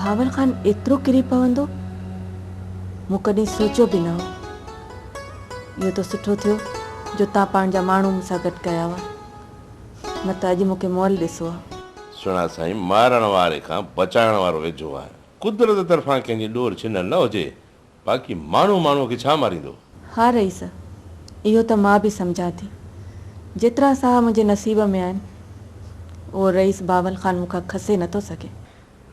भावल खान एतिरो किरी पवंदो मूं कॾहिं सोचियो बि न हो। इहो त सुठो थियो जो तव्हां पंहिंजा माण्हू मूंसां गॾु कया हुआ, न त अॼु मूंखे मोल ॾिसो आहे। सुणा साईं, मारण वारे खां बचाइण वारो वेझो आहे। कुदरत तरफ़ां कंहिंजी ॾोर छिन न हुजे, बाक़ी माण्हू माण्हूअ खे छा मारींदो। हा रईस, इहो त मां बि सम्झां थी। जेतिरा साह मुंहिंजे नसीब में आहिनि उहो रईस बावल खान मूंखां खसे नथो सघे।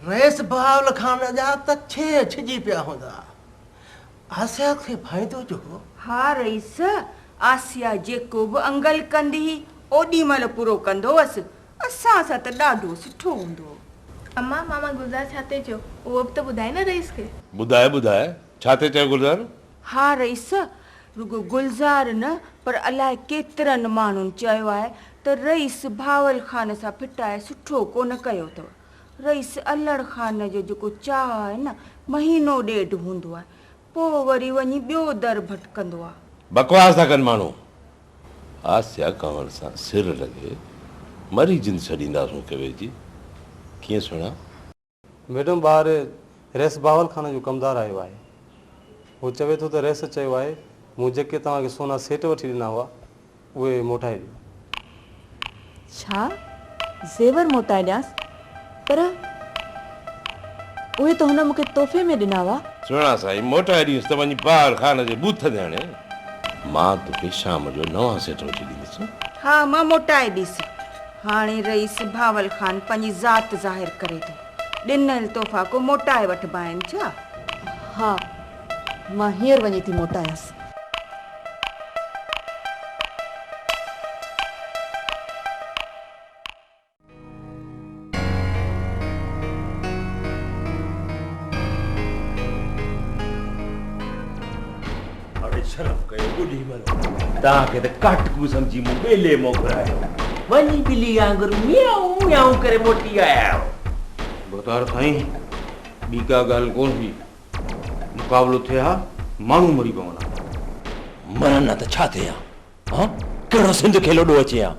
रईस बावल खान जा त छे छिजी पिया हूंदा। आसिया खे फ़ाइदो जो। हा रईस, आसिया जेको बि अंगल कंदी हुई ओॾी महिल पूरो कंदो हुअसि। असां सां त ॾाढो सुठो हूंदो। अम्मा, मामा गुलज़ार छा थी चयो उहो बि त ॿुधाए न रईस खे। ॿुधाए छा थी चयो गुलज़ार? हा रईस, रुगो गुलज़ार न पर अलाए केतिरनि माण्हुनि चयो आहे त रईस भावल खान सां फिटाए सुठो कोन कयो अथव। रईस अल्लड़ खान जो जेको चाह आहे न महीनो ॾेढ हूंदो आहे, पोइ वरी वञी ॿियो दर भटकंदो आहे। बकवास था कनि माण्हू। आसिया कंवर सां सिर लॻे मरी जिंद छॾींदासीं मूंखे वेझी। कीअं सुणा? मैडम, ॿार रेस बावल खान जो कमदार आयो आहे। वो चवे थो त रेस चयो आहे मूं जेके तव्हांखे सोना सेट वठी ॾिना हुआ उहे मोटाए ॾियो। छा ज़ेवर मोटाए ॾियांसि? पर उहे त हुन मूंखे तोहफ़े में ॾिना हुआ। सुणा साईं, मोटाए ॾींसि त वञी बावल खान जे बूथ ते हणे। मां तोखे शाम जो नवां सेट वठी ॾींदुसि। हा, मां मोटाए ॾिसी। हाणे रईस भावल खान पंहिंजी ज़ात ज़ाहिर करे थो। ॾिनल तोहफ़ा को मोटाए वठिबा आहिनि छा? हा, मां हींअर वञी थी मोटायांसि। शर्म कयो ॿुढी मरो, तव्हांखे त काटकू सम्झी मूं ॿेले मोकिलायो। वञी ॿिली वांगुरु म्याऊं म्याऊं करे मोटी आया आहियो। बता साईं, ॿी का ॻाल्हि कोन हुई। मुक़ाबिलो थिए हा, माण्हू मरी पवंदा। मरन न त छा थिए हा? हा, कहिड़ो सिंध खे लोॾो अचे हा?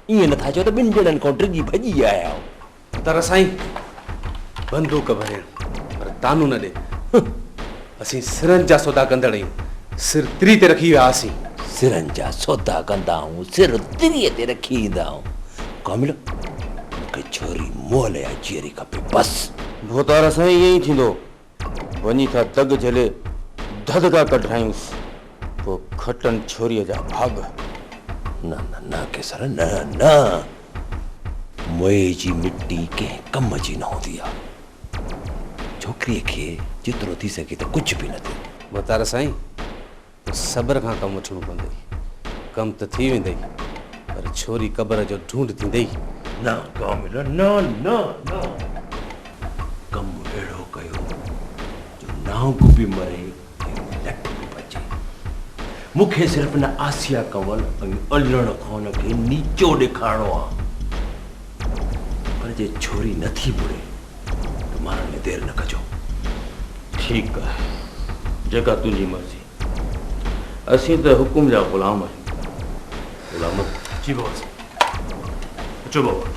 ईअं नथा चओ त ॿिनि ॼणनि खां डिॼी भॼी आया आहियो। तर साईं, बंदूक भरियण पर तानू न ॾे। असीं सिरनि जा सौदा कंदड़ आहियूं। सिर तिरी ते रखी विया हुआसीं। सिरनि जा सौदा कंदा आहियूं, सिर तिरीअ ते रखी ईंदा आहियूं। कामिल, मूंखे छोरी मोल या जीअरी खपे बसि। भोतार साईं, ईअं ई थींदो। वञी था दग झले धदका कढायूंसि, पोइ खटनि छोरीअ जा भाग। न न न केसर, न न, मोए जी मिट्टी कंहिं कम जी न हूंदी आहे। छोकिरीअ खे जेतिरो थी सघे त कुझु बि न थिए। भोतार साईं, सब्र खां कमु वठणो पवंदई। कमु त थी वेंदई, पर छोरी क़बर जो ढूंढ थींदई। न कामिल, न न न, कमु अहिड़ो कयो जो नांग बि मरे लट बि बचे। मूंखे सिर्फ़ु न आसिया कंवल ऐं अल्लड़ खान खे नीचो ॾेखारिणो आहे। पर जे छोरी नथी मुड़े त मारण में देरि न कजो। ठीकु आहे, जेका तुंहिंजी मर्ज़ी। असीं त हुकुम जा ग़ुलाम आहियूं। ग़ुलाम जी बाबा, अचो बाबा।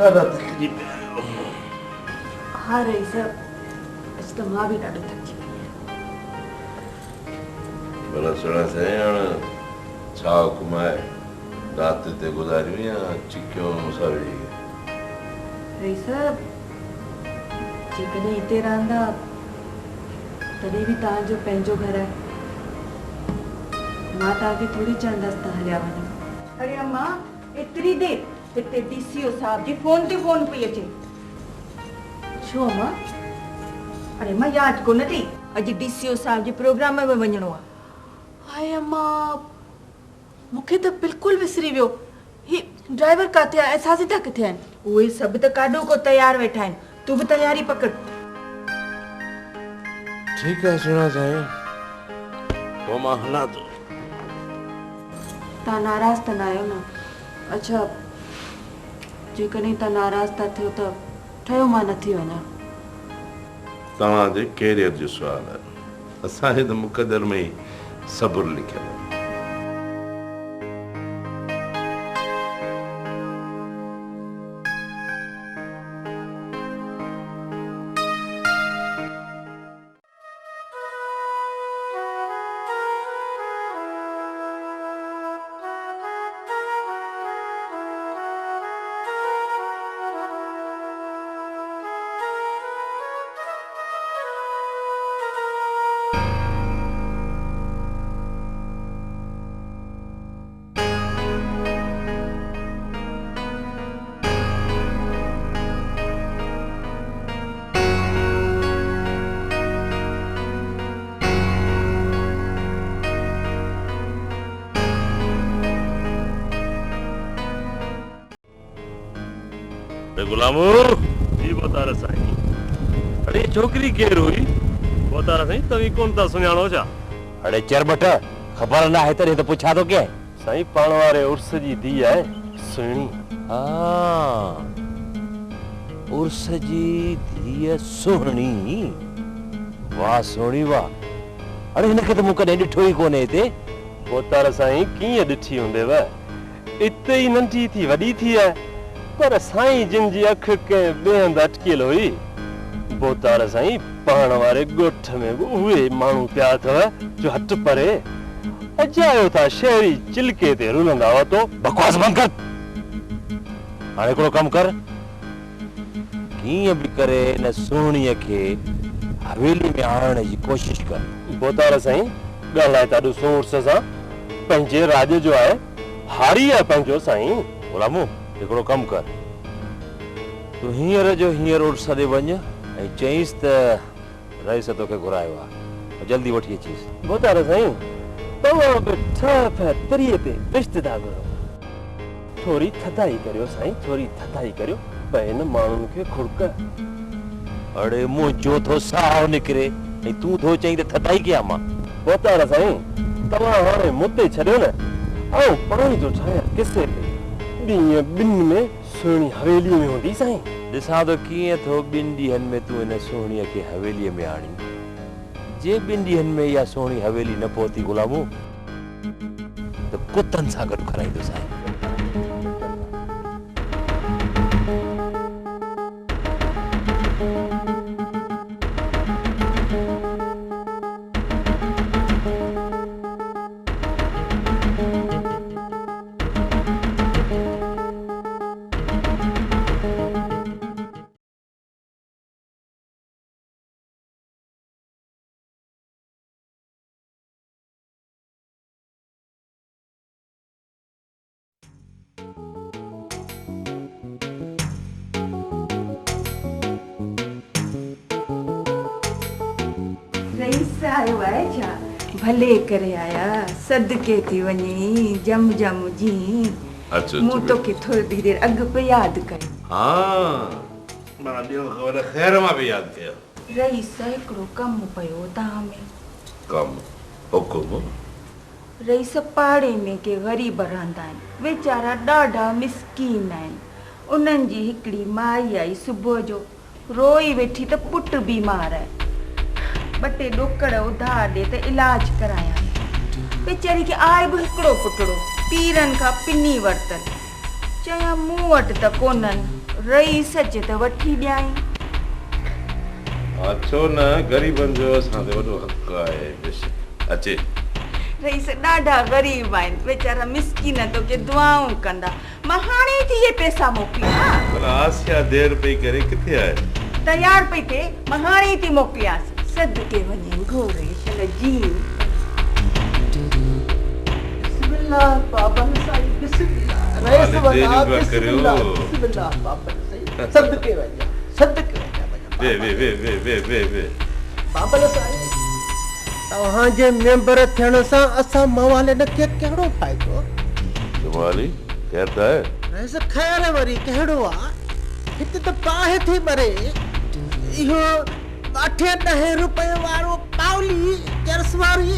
ॾाढा तकलीफ़ हा रईस अॼु त मां बि ॾाढो थकिजी वई आहियां। भला सुहिणा साईं हाणे छा हुकुम आहे? राति ते गुज़ारियूं या चिकियो मूंसां वेही? रईस जेकॾहिं हिते रहंदा तॾहिं बि तव्हांजो पंहिंजो घर आहे। मां तव्हांखे थोरी चवंदसि त हलिया वञो। अरे अम्मा एतिरी देर हिते डीसीओ साहब जी फोन ते फोन पई अचे। छो अम्मा? अरे मां यादि कोन थी अॼु डीसीओ साहब जे प्रोग्राम में वञिणो आहे। हाय अम्मा मूंखे त बिल्कुलु विसरी वियो। ही ड्राइवर किथे आहे ऐं साज़िदा किथे आहिनि? उहे सभु त काॾो को तयार वेठा आहिनि, तूं बि तयारी पकड़। ठीकु आहे सुहिणा साईं, पोइ मां हलां थो। तव्हां नाराज़ त न आहियो न? अच्छा जेकॾहिं तव्हां नाराज़ था थियो त ठहियो मां नथी वञा। तव्हांजे कैरियर जो सुवाल आहे, असांजे त मुक़दर में ई सब्र लिखियल आहे। गुलामो जी बता रहा साईं। अरे छोकरी केर हुई बता रहा साईं, तवी कौन था सुञाणो छा? अरे चरबट ख़बर ना है तॾहिं त पुछा थो के साईं पाण वारे उर्स जी धी आहे सुहिणी। हाँ उर्स जी धीअ सुहिणी, वाह सुहिणी वाह। अरे हिनखे त मूं कॾहिं ॾिठो ई कोन्हे हिते। बोतार साईं कीअं ॾिठी हूंदेव, इते ई नंढी थी वॾी थी आहे, पर साईं जिन जी अख कंहिं ॿिए हंधि अटकियल हुई। बोतार साईं पाण वारे ॻोठ में बि उहे माण्हू पिया अथव जो हट परे अजायो था शहरी चिलके ते रुलंदा हुआ। तो बकवास बंद कर। हाणे हिकिड़ो कमु कर, कीअं बि करे हिन सुहिणीअ खे हवेली में आणण जी कोशिश कर। बोतार साईं ॻाल्हाए था ॾिसो उर्स सां, पंहिंजे राज जो आहे, हारी आहे पंहिंजो साईं। गुलामो हिकिड़ो कमु कर, तूं हींअर जो हींअर उर्स ॾे वञ ऐं चईंसि त रईस तोखे घुरायो आहे, जल्दी वठी अचीसि। बोतार साईं तव्हां बि ठह तरीअ ते रिश्ते था घुरो, थोरी थधाई करियो साईं, थोरी थधाई करियो, पर हिन माण्हुनि खे खुड़क। अड़े मुंहिंजो थो साहु निकिरे ऐं तूं थो चईं त थधाई कयां मां। बोतार साईं तव्हां हाणे मुते छॾियो न, ऐं पाणी जो ठाहिया किसे ते ॾींहं ॿिनि में सुहिणी हवेली में हूंदी साईं। ॾिसां थो कीअं थो ॿिनि ॾींहंनि में तूं हिन सुहिणीअ खे हवेलीअ में आणी। जे ॿिनि ॾींहंनि में इहा सुहिणी हवेली न पहुती गुलामो त कुतनि सां गॾु खाराईंदो साईं। रईस आयो आहे छा? भले करे आया, सदके थी वञी जम जम जी। मूं तोखे थोरी देरि अॻु पे यादि कयो। हाँ मां ॿियो ख़बर ख़ैर मां बि यादि कयो। रईस हिकिड़ो कमु पियो तव्हां में। कमु हुकुम? रईस पाड़े में के ग़रीब रहंदा आहिनि, वीचारा ॾाढा मिसकीन आहिनि। उन्हनि जी हिकिड़ी माई आई सुबुह जो, रोई वेठी त पुटु बीमार आहे। ॿ टे ॾोकड़ उधार ॾे त इलाज करायां। वीचारी खे आहे बि हिकिड़ो पुटड़ो, पीरनि खां पिनी वरितल। चया मूं वटि त कोन्हनि, रईस अचे त वठी ॾियाई। छो न, ग़रीबनि जो असां ते वॾो हक़ आहे। अचे। रईस ॾाढा ग़रीब आहिनि, वेचारा मिसकिन तोखे दुआऊं कंदा। मां हाणे थी इहे पैसा मोकिलियां। पर आसिया देर पई करे किथे आहे? तयार पई थिए, मां हाणे थी मोकिलियांसि। सदके वञे घोरेशन जी। बिस्मिल्लाह बाबन साईं, बिस्मिल्लाह। रईस वॾा, बिस्मिल्लाह, बिस्मिल्लाह बाबन साईं। सदके वञा, सदके वञा। वे वे वे वे वे वे वे बाबल साईं, तव्हांजे मेंबर थियण सां असां मवालिन खे कहिड़ो फ़ाइदो? तुम्हारी कहता है रईस ख़ैर वरी कहिड़ो आहे? हिते त पाहे थी मरे। इहो 8-10 रुपए वारो पावली चरस वारी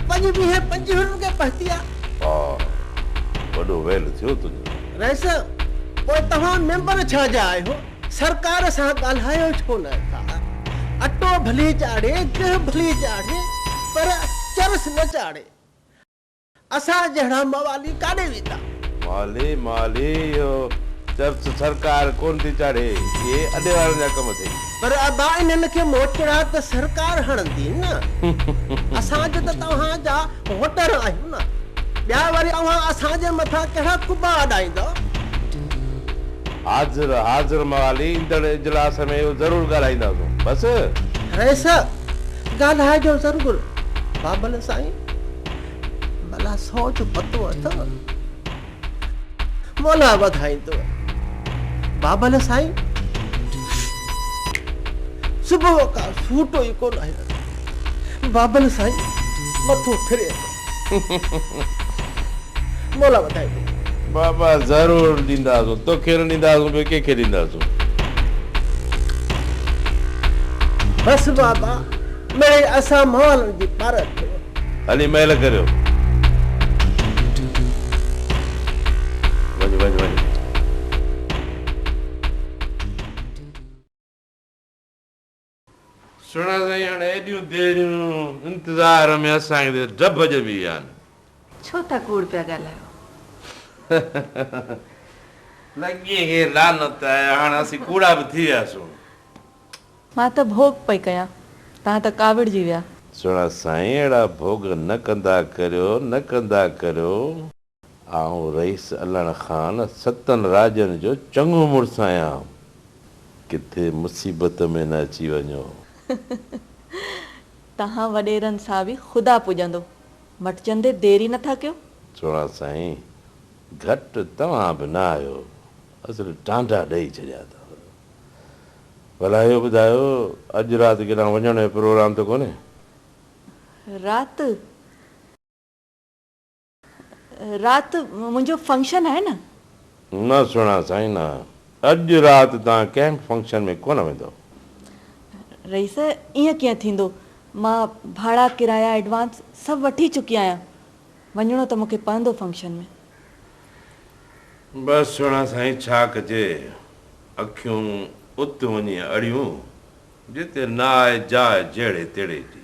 25 रुपए पहती आहे। वॾो वेल थियो तुंहिंजो। रईस पोइ तव्हां मेंबर छा जा आहियो? सरकार सां ॻाल्हायो छो न था? अटो भली चाढ़े, गिह भली चाढ़े, पर चरस न चाढ़े। असां जहिड़ा मवाली काॾे वेंदा? माली यो चर्च सरकार कोन थी चाढ़े, ये अॾे वारनि जा कम थी। पर अबा इन्हनि खे मोचड़ा त सरकार हणंदी न। असांजे त तव्हां जा वोटर आहियूं न। ॿिया वरी तव्हां असांजे मथां कहिड़ा कुबा अॾाईंदो? हाज़िर मवाली ईंदड़ इजलास में इहो ज़रूरु ॻाल्हाईंदासीं। बसि रईस ॻाल्हाइजो ज़रूरु। बाबल साईं भला 100 जो पतो अथव? मोला वधाईंदो। बाबल साईं सुबुह का सूटो ई कोन आहे। बाबल साईं मथो फिरे। मोला वधाईंदो। बाबा ज़रूरु ॾींदासीं, तोखे न ॾींदासीं ॿियो कंहिंखे ॾींदासीं। बसि बाबा मिड़े असां मवालनि जी पार कयो। हली महिल करियो। वञ। सुणा साईं, हाणे एॾियूं देरियूं इंतज़ार में असांखे डब ॼमी विया आहिनि। छो था कूड़ पिया ॻाल्हायो? लॻी खे लानत आहे, हाणे असीं कूड़ा बि थी वियासीं। मां त भोग पई कयां, तव्हां त काविड़जी विया। सुणा साईं, अहिड़ा भोग न कंदा करियो। आऊं रईस अल्लण ख़ान 7 राजनि जो चङो मुड़ुसु आहियां। किथे मुसीबत में न अची वञो। तव्हां वॾेरनि सां बि ख़ुदा पुॼंदो, मटिजंदे देरी नथा कयो। सुणा साईं, घटि तव्हां बि न आहियो, असुल टांडा ॾेई छॾिया अथव। भला इहो ॿुधायो, अॼु राति केॾांहुं वञण जो प्रोग्राम त कोन्हे? राति मुंहिंजो फंक्शन आहे न। न सुणा साईं न, अॼु राति तव्हां कंहिं फंक्शन में कोन वेंदो। रईस ईअं कीअं थींदो? मां भाड़ा किराया एडवांस सभु वठी चुकी आहियां। वञिणो त मूंखे पवंदो फंक्शन में। बसि सुणा साईं, छा कजे, अखियूं उत वञी अड़ियूं, जिते न आहे जाइ जहिड़े तेड़े जी।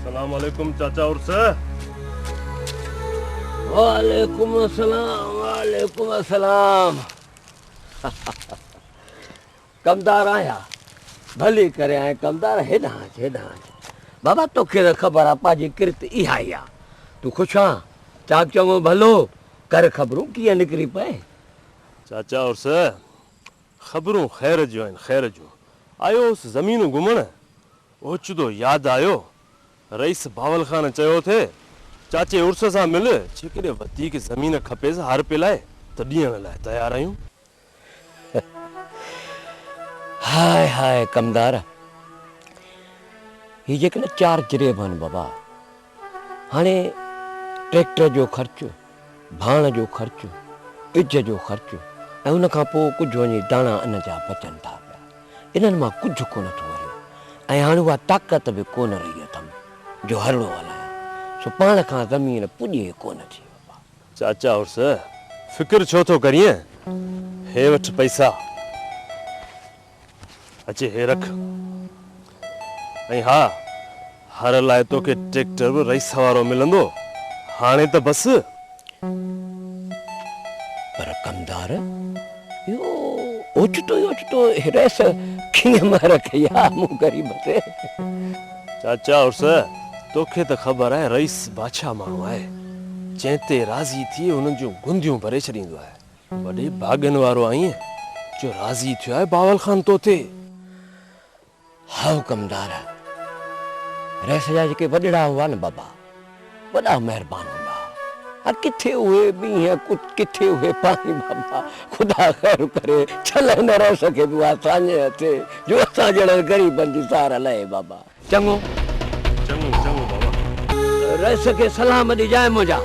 अस्सलामुअलैकुम चाचा उर्स। वालेकुम अस्सलाम। कमदार आया भली करे आए कमदार। हेॾां बाबा तोखे त ख़बर आहे पंहिंजी किरत इहा ई आहे। तूं ख़ुशि आहीं? चाक चङो भलो कर, ख़बरूं कीअं निकिरी पए? चाचा उर्स, ख़बरूं ख़ैर जूं आहिनि, ख़ैर जूं। आयो उस ज़मीन घुमण, ओचितो यादि आयो रईस बावल ख़ान चयो थे चाचे उर्स सां मिल, जेकॾहिं वधीक ज़मीन खपेसि हर पे लाइ त ॾियण लाइ तयारु आहियूं। हाय कमदार, हीअ जेकॾहिं 4 जिरेब आहिनि बाबा, हाणे ट्रैक्टर जो ख़र्चु, भाण जो ख़र्चु, इज जो ख़र्चु, ऐं उन खां पोइ कुझु वञी दाणा अन जा बचनि था पिया। इन्हनि मां कुझु कोन थो वरियो ऐं हाणे उहा ताक़त बि कोन रही अथमि जो हरणो हलायां। सो पाण खां ज़मीन पुॼे कोन थी। चाचा उर्स फिक्र छो थो करीं? हे वठ पैसा, अचे हे रख। ऐं हा, हर लाइ तोखे ट्रैक्टर बि रईस वारो मिलंदो। हाणे त बस। पर कमदार इहो ओचितो रेस कीअं मां रखी आहे मूं ग़रीब ते? चाचा उर्स तोखे त ख़बर आहे रईस बादशाह माण्हू आहे, जंहिं ते राज़ी थी हुननि जूं गुंदियूं भरे छॾींदो आहे। वॾे भाॻनि वारो आहीं जो राज़ी थियो आहे बावल खान तो ते। हाउ कमदार, रेस जा जेके वॾड़ा हुआ न बाबा, वॾा महिरबान हुआ। किथे उहे मींहं किथे उहे पाणी बाबा। ख़ुदा ख़ैर करे छल न रह सघे तूं असांजे हथे जो असां जहिड़े ग़रीबनि जी सार लहे बाबा। चङो चङो चङो बाबा, रेस खे सलाम ॾिजाए मुंहिंजा।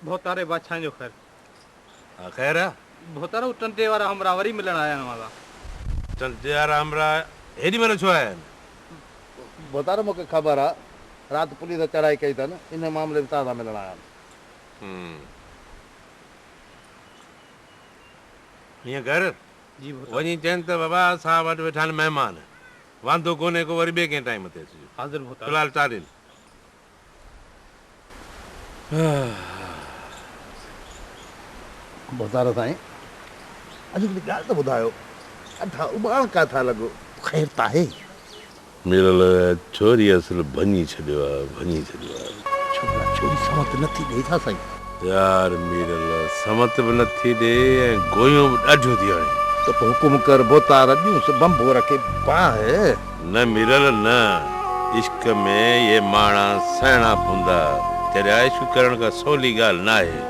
भोतारे बादशाह जो खैर। ख़ैर आहे? भोतारो टंटे वारा हमरा वरी मिलण आया आहिनि वाला। टंटे वारा हमरा हेॾी महिल छो आया आहिनि? भोतारो मूंखे ख़बर आहे राति पुलिस चढ़ाई कई अथनि, इन मामले में तव्हां सां मिलण आया आहिनि। हीअं कर, वञी चइनि त बाबा असां वटि वेठा आहिनि महिमान, वांदो कोन्हे को, वरी ॿिए कंहिं टाइम ते अचिजो। हाज़िर भोतारो। फ़िलहालु चालील। भोतारो साईं, अॼु हिकिड़ी ॻाल्हि त ॿुधायो, अठा उॿाण किथां लॻो? ख़ैर त आहे? मिरल छोरी असुल भञी छॾियो आहे, भञी छॾियो आहे। छोकिरा छोरी समत नथी ॾे छा साईं? यार मिरल समत बि नथी ॾे ऐं गोयूं बि ॾाढियूं थी हणे। त पोइ हुकुम कर भोतार ॾियूंसि बंबो रखे बाहि। न मिरल न, इश्क में ये माणा सहणा पवंदा। तेरे इश्क करण का सवली ॻाल्हि न आहे।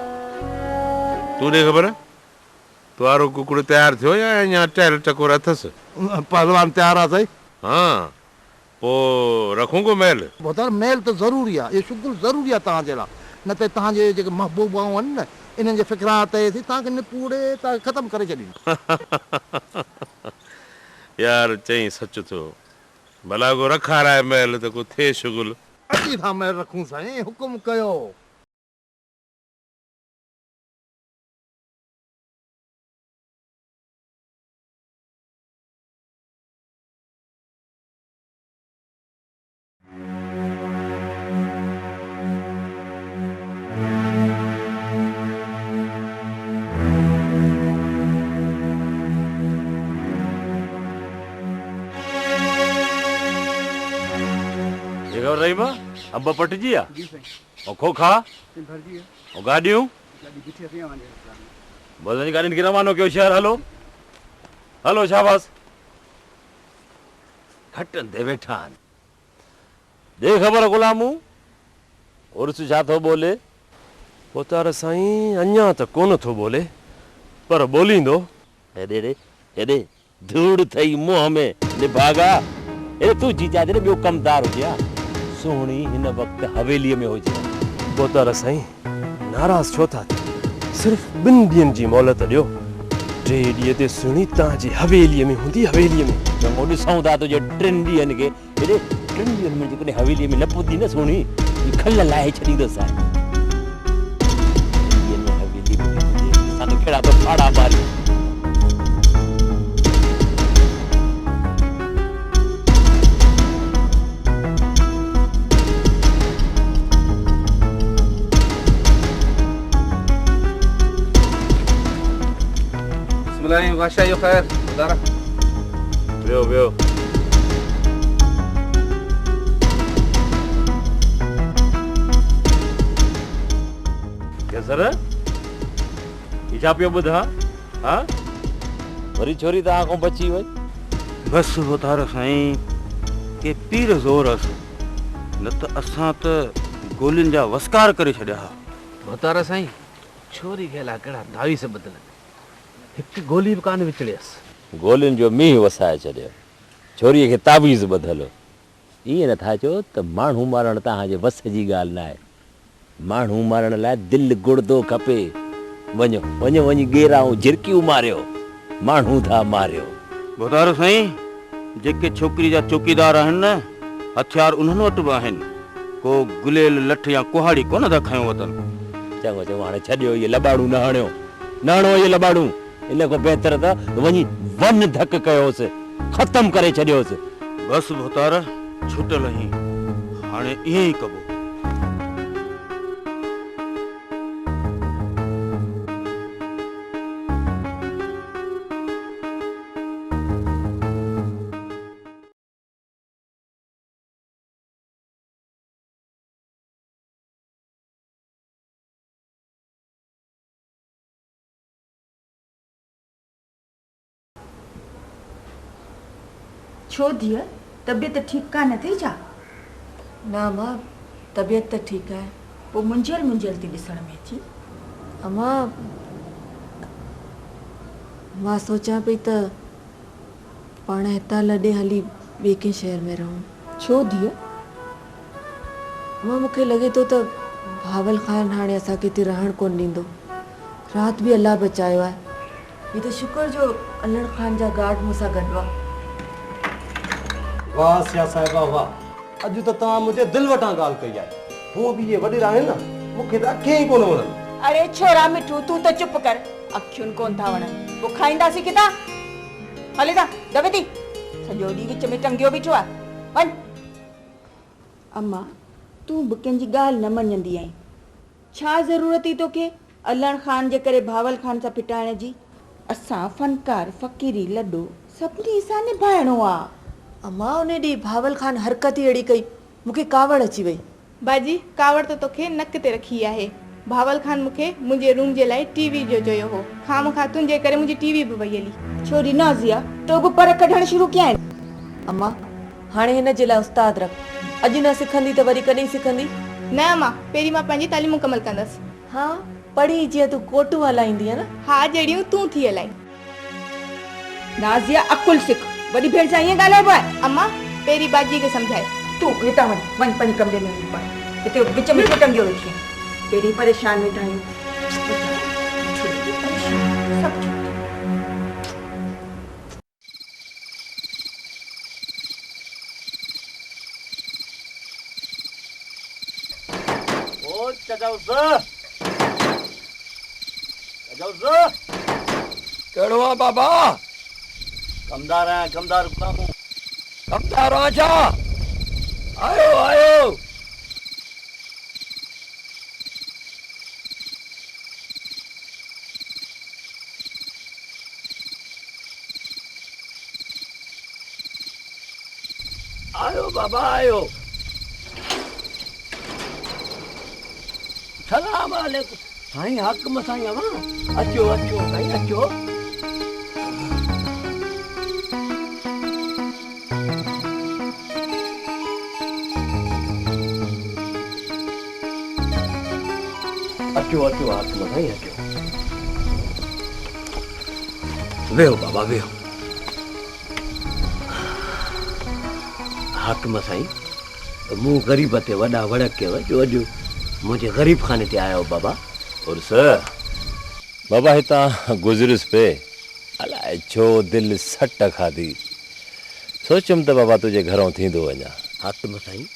तूं ॾे ख़बर तुआरो कुकड़ तयारु थियो या अञा टहल टकोर अथसि? पहलवान तयारु आहे साईं। हाँ, पोइ रखूं को महल? भोतार महल त ज़रूरी आहे, इहो शुगुल ज़रूरी आहे तव्हांजे लाइ। न त तव्हांजे जेके महबूबाऊं आहिनि न, इन्हनि जे फ़िक्रा तइ थी तव्हांखे निपूड़े तव्हांखे ख़तमु करे छॾींदी। यार चई सच थियो, भला को रखाराए महल त को थिए शुगुल। अची था महल रखूं साईं, हुकुम कयो। रही मां अंब पटजी आ और खोखा और गाड़ियूं बदन जी गाड़ियुनि खे रवानो कयो शहर। हलो हलो शाबाश। खटनि ते वेठा आहिनि। दे ख़बर गुलामू उर्स छा थो बोले? पोतार साईं अञा त कोन थो बोले, पर बोलींदो। हेॾे हेॾे धूड़ थई मुंहं में निभागा। हे तूं जीजा दे ॿियो कमदार हुजे हा, सोहणी हिन वक़्तु हवेलीअ में हुजे। पोतार साईं नाराज़ छो था? सिर्फ़ 2 ॾींहंनि जी मोहलत ॾियो। 3 ॾींहं ते सुहिणी तव्हांजी हवेलीअ में हूंदी, हवेलीअ में। चङो ॾिसूं था तुंहिंजे 3 ॾींहंनि खे। हेॾे 3 ॾींहंनि में जेकॾहिं हवेलीअ में लपंदी न सोहणी, खल लाहे छॾींदुसि। हवेली में असां त कहिड़ा तो फाड़ा मारी। बादशाह जो खैर। भोतारा वियो वियो। केसर ई छा पियो ॿुधां? हा वरी छोरी तव्हां खां बची वई। बस होतार साईं के पीर ज़ोर अस न त असां त गोलियुनि जा वस्कार करे छॾिया हा। होतार साईं छोरी खे अलाए कहिड़ा तावीज़ बदिलनि, हिकु गोली बि कान विचड़ियसि। गोलियुनि जो मींहुं वसाए छॾियो, छोरीअ खे ताबीज़ ॿधलो। ईअं नथा चओ त माण्हू मारणु तव्हांजे वस जी ॻाल्हि न आहे। माण्हू मारण लाइ दिलि गुड़दो खपे। वञो वञो वञी गेराऊं झिरकियूं मारियो, माण्हू था मारियो। होतार साईं जेके छोकिरी जा चौकीदार आहिनि न, हथियार उन्हनि वटि बि आहिनि। को गुलेल लठ या कुहाड़ी कोन था खयो वतनि। चङो चङो हाणे छॾियो, इहे लॿाड़ू न हणियो, न हणो इहे लॿाड़ू। इन खां बहितर त वञी वन धक कयोसि, ख़तमु करे छॾियोसि। बसि भोतार छुटल ही, हाणे ईअं ई कबो। छो धीअ, तबियत ठीकु कान थी छा? ना मां, तबियत त ठीकु आहे। पोइ मुंझियल मुंझियल थी ॾिसण में अची। अम्मा, मां सोचां पई त पाण हितां लॾे हली ॿिए कंहिं शहर में रहूं। छो धीअ? अम्मा, मूंखे लॻे थो त भावल ख़ान हाणे असांखे हिते रहणु कोन ॾींदो। राति बि अलाह बचायो आहे। हीअ त शुक्र जो अल्लड़ ख़ान जा गार्ड मूंसां गॾु हुआ। वाह सिया साहिबा वाह, अॼु त तव्हां मुंहिंजे दिलि वटां ॻाल्हि कई आहे। हूअं बि इहे वॾेरा आहिनि न, मूंखे त अखियूं ई कोन वणनि। अरे छोरा मिठू, तूं त चुप कर। अखियुनि कोन था वणनि, पोइ खाईंदासीं किथां? हले था दबे थी, सॼो ॾींहुं विच में टंगियो बीठो आहे। वञ। अम्मा, तूं बि कंहिंजी ॻाल्हि न मञंदी आहीं। छा ज़रूरत ई तोखे अल्लड़ ख़ान जे करे भावल ख़ान सां फिटाइण जी? असां फनकार फ़क़ीरी लॾो सभिनी सां निभाइणो आहे। अम्मा, उन ॾींहुं भावल ख़ान हरकत ई अहिड़ी कई, मूंखे कावड़ अची वई। बाजी, कावड़ त तोखे नक ते रखी आहे। भावल ख़ान मूंखे मुंहिंजे रूम जे लाइ टीवी जो चयो हो। खामखा तुंहिंजे करे मुंहिंजी टीवी बि वई हली। छोरी नाज़िया, तो बि पर कढण शुरू कया आहिनि। अम्मा, हाणे हिन जे लाइ उस्ताद रख। अॼु न सिखंदी त वरी कॾहिं सिखंदी? न अम्मा, पहिरीं मां पंहिंजी तालीम मुकमल कंदसि। हाँ, पढ़ी जीअं तूं कोटू हलाईंदी आहे न। हा, जहिड़ियूं तूं थी हलाई। नाज़िया, अकुल सिख। वॾी भेण सां ईअं ॻाल्हाइबो आहे? अम्मा, पहिरीं बाजी खे सम्झाए। तूं हितां वञ, वञ पंहिंजे कमरे में वञी पढ़। हिते विच में छो टंगियो वेठी आहीं? पहिरीं परेशान वेठा आहियूं। कहिड़ो आहे बाबा? कमदार आहियां, कमदार कमदार आजा, आयो आयो। आयो बाबा आयो। सलाम अलैकुम साईं, हक़ में साईं अवां। अचो अचो साईं अचो। अचो अचो हक़ में साईं अचो। वेहो बाबा वेहो। हक़ में साईं, मूं ग़रीब ते वॾा वड़क कयो जो अॼु मुंहिंजे ग़रीब खाने ते आयो बाबा। और सर बाबा हितां गुज़रियुसि पे, अलाए छो दिलि सट खाधी। सोचियुमि त बाबा तुंहिंजे घरों थींदो वञा। हक़ में साईं,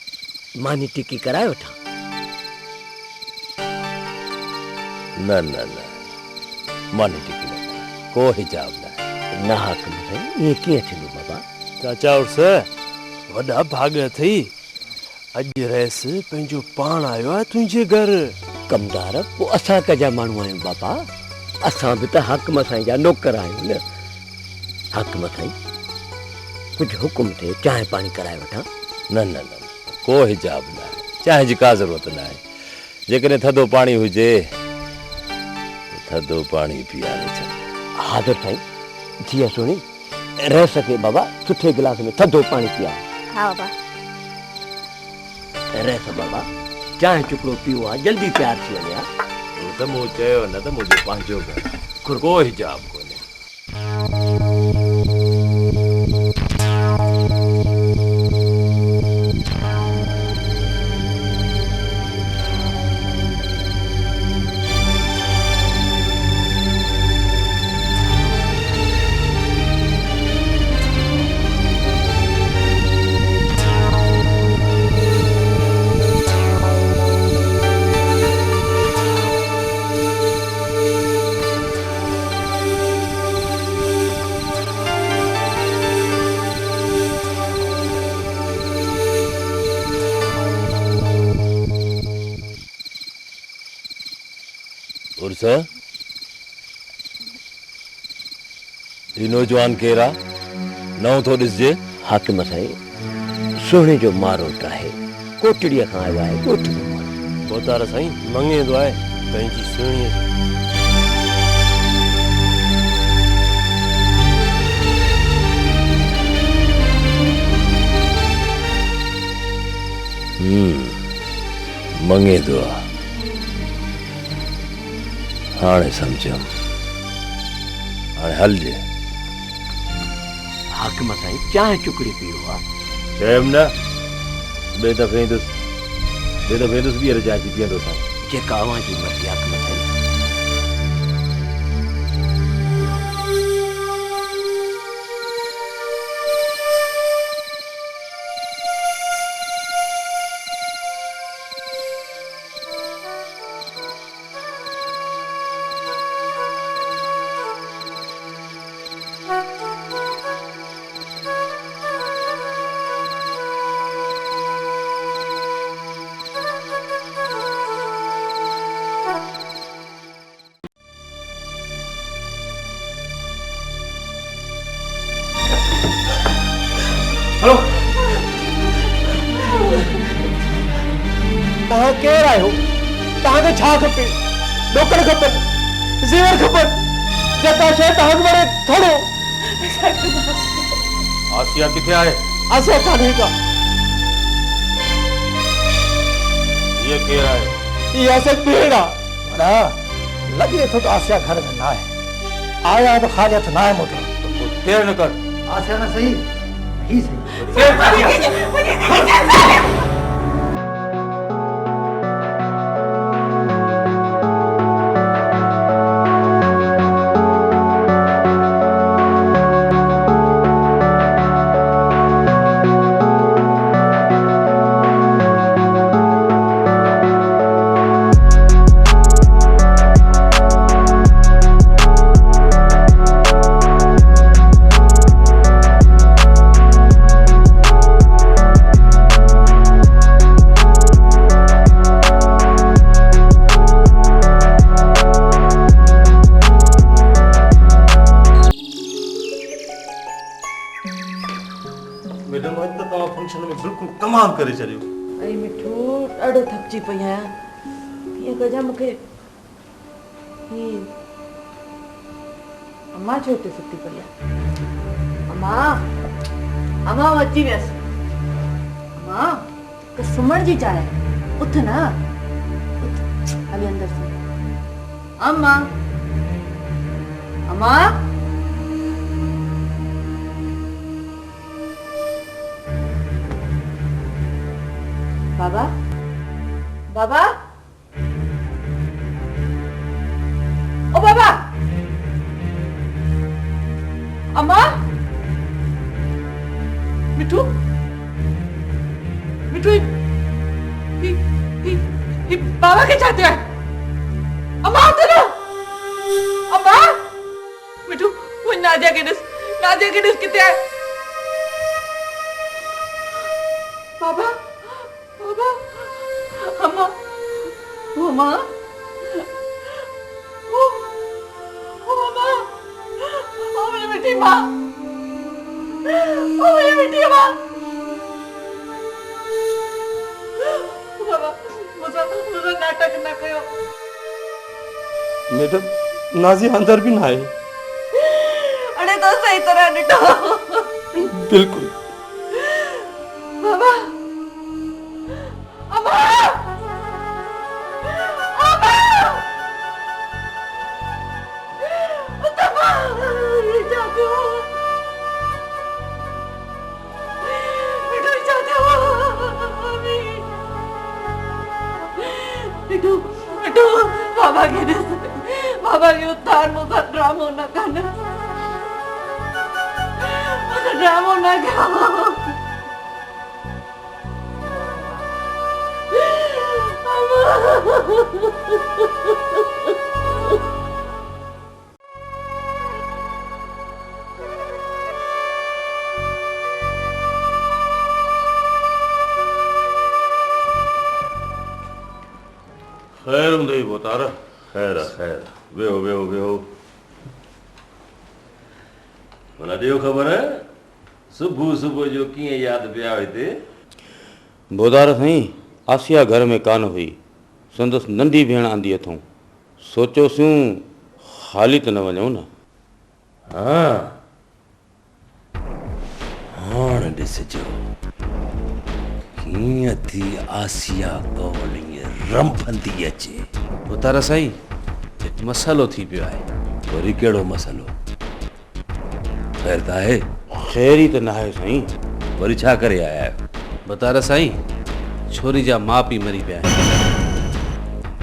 मानी टिकी कराए वठां? न न न, मानी टिकी न, को हिजाब न। न हक़ में साईं, ईअं कीअं थींदो बाबा? चाचा उर्स वॾा भाग अथई, अॼु रहिस पंहिंजो पाण आयो आहे तुंहिंजे घर। कमदार, पोइ असां कजा माण्हू आहियूं बाबा। असां बि त हक़ में साईं जा नौकर आहियूं न। हक़ में साईं, कुझु हुकुम थिए चांहि पाणी कराए वठां? न न न, को हिजाब न आहे, चांहि जी का ज़रूरत न आहे। जेकॾहिं थधो पाणी हुजे त थधो पाणी पीआरे छॾ। हाज़िर साईं, थिया सोनी रह सके बाबा सुठे गिलास में थधो पानी पिया। हाँ बाबा। रह स बाबा चाहे चुकड़ो पियो आहे जल्दी तैयार थी वञे। तूं त मूं चयो न त मुंहिंजो पंहिंजो घर को हिजाब कोन्हे। उर्स ही नौजवान केरा नओं थो ॾिसजे। हाकिम साईं सोने जो मारोट आहे कोटड़ीअ खां आयो आहे ॻोठ में। बोतार साईं मंगेंदो आहे पंहिंजी सुहिणीअ खे। मंगेंदो आहे। हाणे सम्झम हाणे हलजे। हाकिम साईं चांहि चुकड़ी पियो आहे। चयमि न ॿिए दफ़े ईंदुसि ॿीहर चांहि पीअंदो साईं। जेका अवां जी मर्ज़ी हाकिम साईं। हेलो तव्हां केरु आहियो? तव्हांखे छा खपे? ॾोकड़ खपनि, ज़ेवर खपनि, जेका शइ तव्हांखे वणे थोरो। आसिया किथे आहे? आसिया कान्हे का। ये केरु आहे? इहा सच भेण आहे। वॾा लॻे थो त आसिया घर में न आहे। आया तो ख़ाली हथ न आहे मोटो। देर न कर। आसिया न सही ही सही। मैडम आज तो तव्हां फंक्शन में बिल्कुलु कमाल करे छॾियो। अरे मिठू ॾाढो थकिजी पई आहियां। कीअं कजां मूंखे ही अम्मा छो हिते सुती पई आहे? अम्मा अची वियसि। अम्मा त सुम्हण जी चाहे उथ न उथ हली अंदर सुम्ह। अम्मा अम्मा बाबा बाबा ओ बाबा अम्मा मिठू मिठू ही बाबा के चाहते हैं? अम्मा उठ ना। अम्मा मिठू वो नादिया के डिस कितने है? बाबा बाबा अम्मा ओ माँ ओ माँ ओ मेरी बेटी माँ ओ मेरी बेटी माँ बाबा मुझे नाटक ना करो। मैडम नाज़ी अंदर भी ना है। अरे तो सही तरह ॾिठो? बिल्कुल। बाबा अम्मा अम्मा ये जाते हो बेटू जाते हो बेटू बेटू बाबा के उद्धार मुझा ड्रामो न करना ड्रामो न करो खैर हूंदई बोतारा खैर खैर वेहो वेहो वेहो भला ॾियो ख़बर सुबुह सुबुह जो कीअं यादि पिया हिते? बोदार साईं आसिया घर में कान हुई संदसि नंढी भेण आंदी अथऊं सोचियोसीं हाली त न वञूं न। हाँ हाणे ॾिसजो कीअं थी आसिया कौल रंभंदी अचे। बोतारा साईं मसालो थी पियो आहे। वरी कहिड़ो मसालो? ख़ैर त आहे? ख़ैर ई त न आहे साईं। वरी छा करे आया आहियो? बोतारा साईं छोरी जा माउ पीउ मरी पिया आहिनि।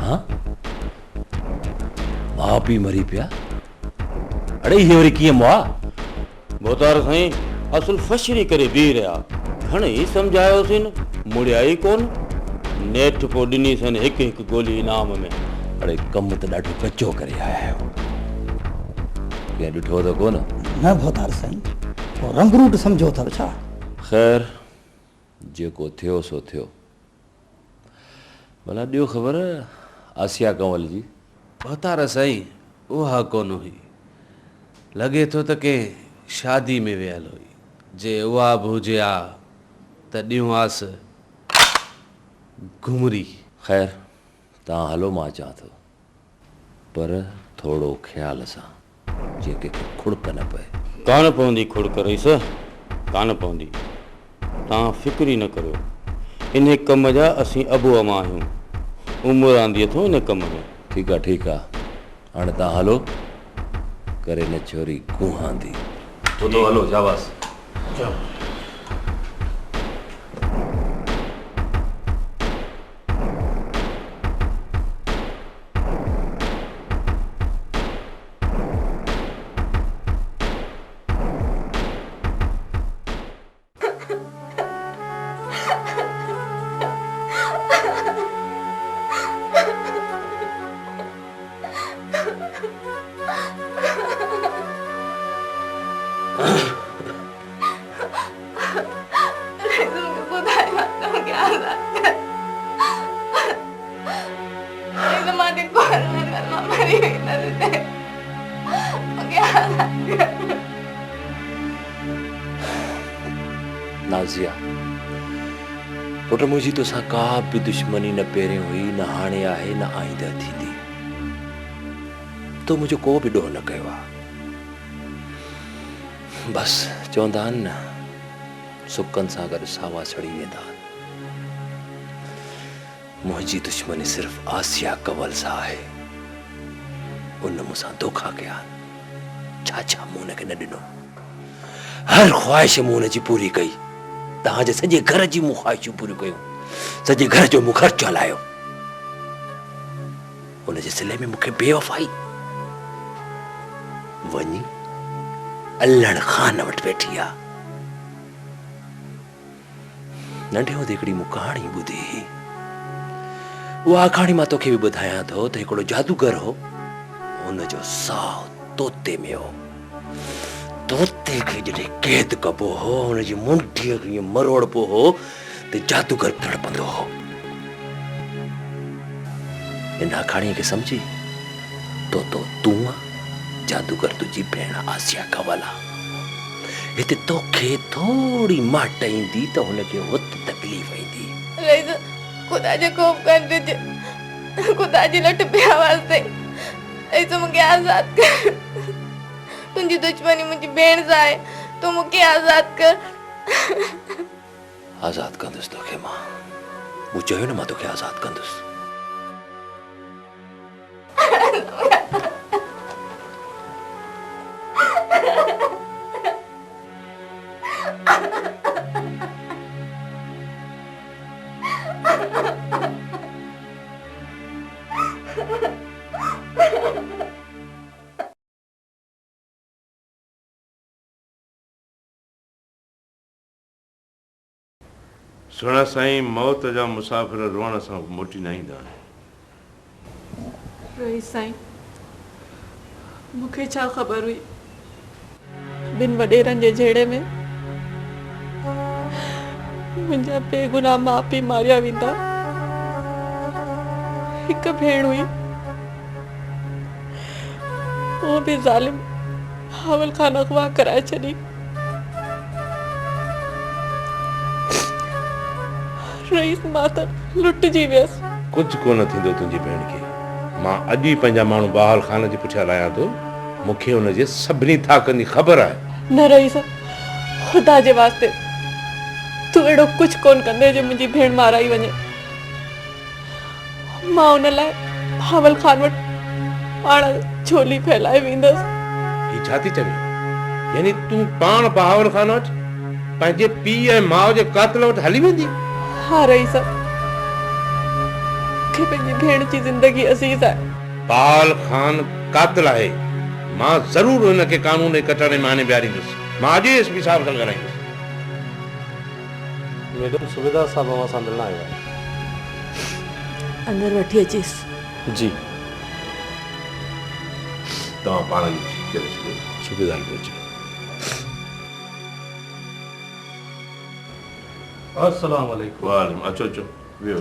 हाँ माउ पीउ मरी पिया? अड़े इहे वरी कीअं मुआ? बोतार साईं असुल फशरी करे बीह रहिया घणेई सम्झायोसीं मुड़िया ई कोन नेठ पो ॾिनी सन हिकु हिकु गोली इनाम में। अड़े कमु त ॾाढो कचो करे आया आहियो कंहिं ॾिठो त कोन? न भोतार साईं पोइ रंग रूट सम्झो अथव छा? ख़ैर जेको थियो सो थियो। भला ॾियो ख़बर आसिया कंवल जी? बोतारा साईं उहा कोन हुई लॻे थो त कंहिं शादी में वियल हुई जे उहा बि हुजे हा त ॾियूं आस घुमरी। ख़ैर तव्हां हलो मां अचां थो पर थोरो ख़्याल सां जीअं कंहिंखे खुड़क न पए। कान पवंदी खुड़क रईस कान पवंदी तव्हां फ़िक्र ई न करियो इन कम जा असीं अबू अमा आहियूं उमिरि आंदी अथऊं इन कम में। ठीकु आहे हाणे तव्हां हलो करे न छोरी कुहांदी। तो हलो शाबाश। नाज़िया पुट मुंहिंजी तोसां का बि दुश्मनी न पहिरियों हुई न हाणे आहे न आईंदा थींदी। तो मुंहिंजो को बि ॾोह न कयो आहे। बसि चवंदा आहिनि न सुकनि सां गॾु सावा सड़ी वेंदा आहिनि। मुंहिंजी दुश्मनी सिर्फ़ आसिया कंवल सां आहे। उन मूंसां धोखा कया छा छा मूं हुनखे न ॾिनो हर ख़्वाहिश मूं हुनजी पूरी कई। तव्हांजे सॼे घर जी मूं ख़्वाहिशूं पूरियूं कयूं सॼे घर जो मूं ख़र्चु हलायो। हुनजे सिले में मूंखे बेवफ़ाई वञी अल्लड़ ख़ान वटि वेठी आहे। नंढे हूंदे हिकिड़ी मूं कहाणी ॿुधी उहा कहाणी मां तोखे बि ॿुधायां थो त हिकिड़ो जादूगर हो हुनजो साहु तोते में हो। तोते खे जॾहिं क़ैद कबो हो हुनजी मुंडीअ खे ईअं मरोड़बो हो त जादूगर तड़पंदो हो। हिन कहाणीअ खे सम्झी तोतो तूं आहे जादूगर तुंहिंजी भेण आसिया कंवल आहे। हिते तोखे थोरी माट ईंदी त हुनखे हुत तकलीफ़ ईंदी। खुदा जो खौफ कर दीजिए खुदा जी लट पे आवाज दे ऐसे मुझे आजाद कर तुंहिंजी दुश्मनी मुंहिंजी भेण सां आहे, तूं मूंखे आज़ाद कर। आज़ाद कंदुसि तोखे मां, मूं चयो न मां तोखे आज़ाद कंदुसि। सुहिणा साईं, मौत जा मुसाफ़िर रुअण सां मोटी न ईंदा आहिनि। रईस साईं, मूंखे छा ख़बर हुई ॿिन वॾेरनि जे जहिड़े में मुंहिंजा बेगुनाह माउ पीउ मारिया वेंदा। हिकु भेण हुई, उहो बि ज़ालिम हावल खान अगवा कराए छॾी। रईस, मां त लुटिजी वियसि। कुझु कोन थींदो तुंहिंजी भेण खे। मां अॼु ई पंहिंजा माण्हू बहाल खान जे पुठियां लाहियां थो। मूंखे हुनजे सभिनी थाकनि जी ख़बर आहे। न रईस, ख़ुदा जे वास्ते तूं अहिड़ो कुझु कोन कंदे जो मुंहिंजी भेण माराई वञे। मां हुन लाइ हावल खान वटि पाण झोली फैलाए वेंदसि। ही छा थी चवी? यानी तूं पाण बहावल खान वटि पंहिंजे पीउ ऐं माउ जे कातिल वटि हली वेंदी? हा रईस, मूंखे पंहिंजी भेण जी ज़िंदगी अज़ीज़ आहे। बहावल खान कातिल आहे। मां ज़रूरु हुनखे कानून जे कटड़े माने ॿियारींदुसि। मां अॼु ई एसपी साहिब सां ॻाल्हाईंदुसि। मैडम, सूबेदार साहब अवां सां मिलण आयो आहे। अंदरि वठी अचीसि। जी। तव्हां पाण ई करे छॾियो, सूबेदार खे अचो। अस्सलाम वालेकुम। वालेकुम, अचो अचो, वियो।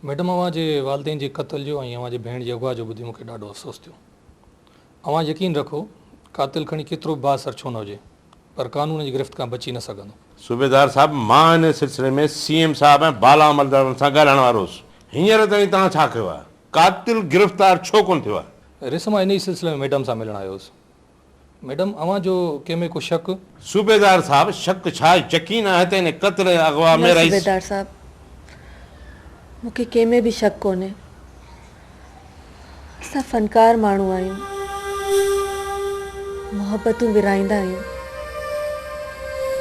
मैडम, अवां जे वालदेन जे क़त्ल जो ऐं अवां जे भेण जे अगवा जो ॿुधी मूंखे ॾाढो अफ़सोस थियो। अवां यकीन रखो, कातिल खणी केतिरो बि बासर छो न हुजे, पर कानून जी गिरफ़्त खां बची न सघंदो। सूबेदार साहब, मां हिन सिलसिले में सीएम साहब ऐं बाला अमलदारनि सां ॻाल्हाइण वारो हुउसि। हींअर ताईं तव्हां छा कयो आहे? कातिल गिरफ़्तार छो कोन थियो आहे? रिस, मां इन ई सिलसिले में मैडम सां मिलण आयो हुउसि। मैडम, अवां जो कंहिंमें को शक? सूबेदार साहब, शक छा, यकीन आहे त हिन क़त्ल अगवा में रईस। सूबेदार साहब, मूंखे कंहिंमें बि शक कोन्हे। असां फ़नकार माण्हू आहियूं, मोहबतूं विराईंदा आहियूं,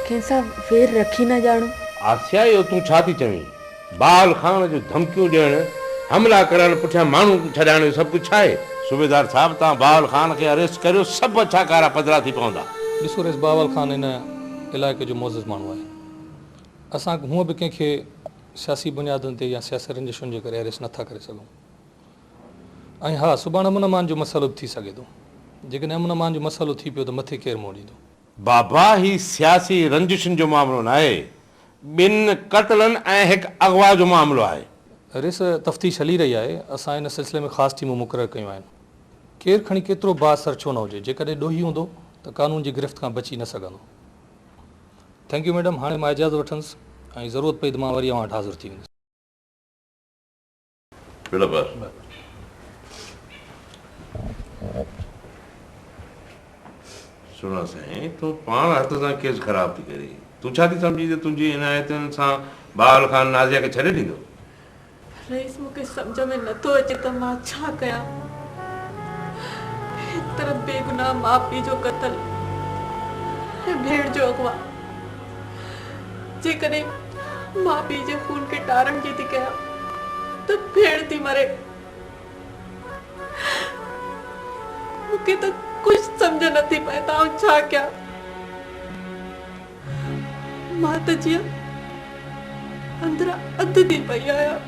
कंहिंसां वेर रखी न ॼाणूं। आसिया, इहो तूं छा थी चवीं? बहाल खान जो धमकियूं ॾियणु, हमला करण, पुठियां माण्हू छॾाइण, इहो सभु कुझु आहे। सूबेदार साहब, तव्हां बहाल खान खे अरेस्ट करियो, सभु अछा कारा पधरा थी पवंदा। ॾिसो रेस, बहावल खान हिन इलाइक़े जो मोज़िज़ माण्हू आहे। असां हूअं बि कंहिंखे सियासी बुनियादुनि ते या सियासी रंजिशुनि जे करे अरेस्ट नथा करे सघूं। ऐं हा, सुभाणे अमन अमान जो मसइलो बि थी सघे थो। जेकॾहिं अमन अमान जो मसइलो थी पियो त मथे केरु मोड़ींदो? बाबा, ही सियासी रंजिशुनि जो मामिलो न आहे, ॿिनि क़त्लनि ऐं हिकु अगवा जो मामिलो आहे। रिस, तफ़्तीश हली रही आहे। असां हिन सिलसिले में ख़ासि टीमूं मुक़ररु कयूं आहिनि। केरु खणी केतिरो बासर छो न हुजे, जेकॾहिं ॾोही हूंदो त कानून जी गिरफ़्त खां बची न सघंदो। Thank U madam. हाणे मां इजाज़त वठंदुसि ऐं ज़रूरत पई त मां वरी अव्हां वटि हाज़िर थी वेंदुसि। सुणो साईं, तूं पाण हथ सां केस ख़राब थी करे। तूं छा थी सम्झी त तुंहिंजी इनायतुनि सां बहाल खान नाज़िया खे छॾे ॾींदो? रईस, मूंखे सम्झ में नथो अचे त मां छा कयां। हिक तरफ़ बेगुनाह माउ पीउ जो क़त्ल ऐं भेण जो अगवा। जेकॾहिं माउ पीउ जे खून खे टारण जी थी कयां त भेण थी मरे। मूंखे त कुछ समझ नथी पए त आउं छा कयां। मां त जीअं अंदरां अधु थी पई आहियां।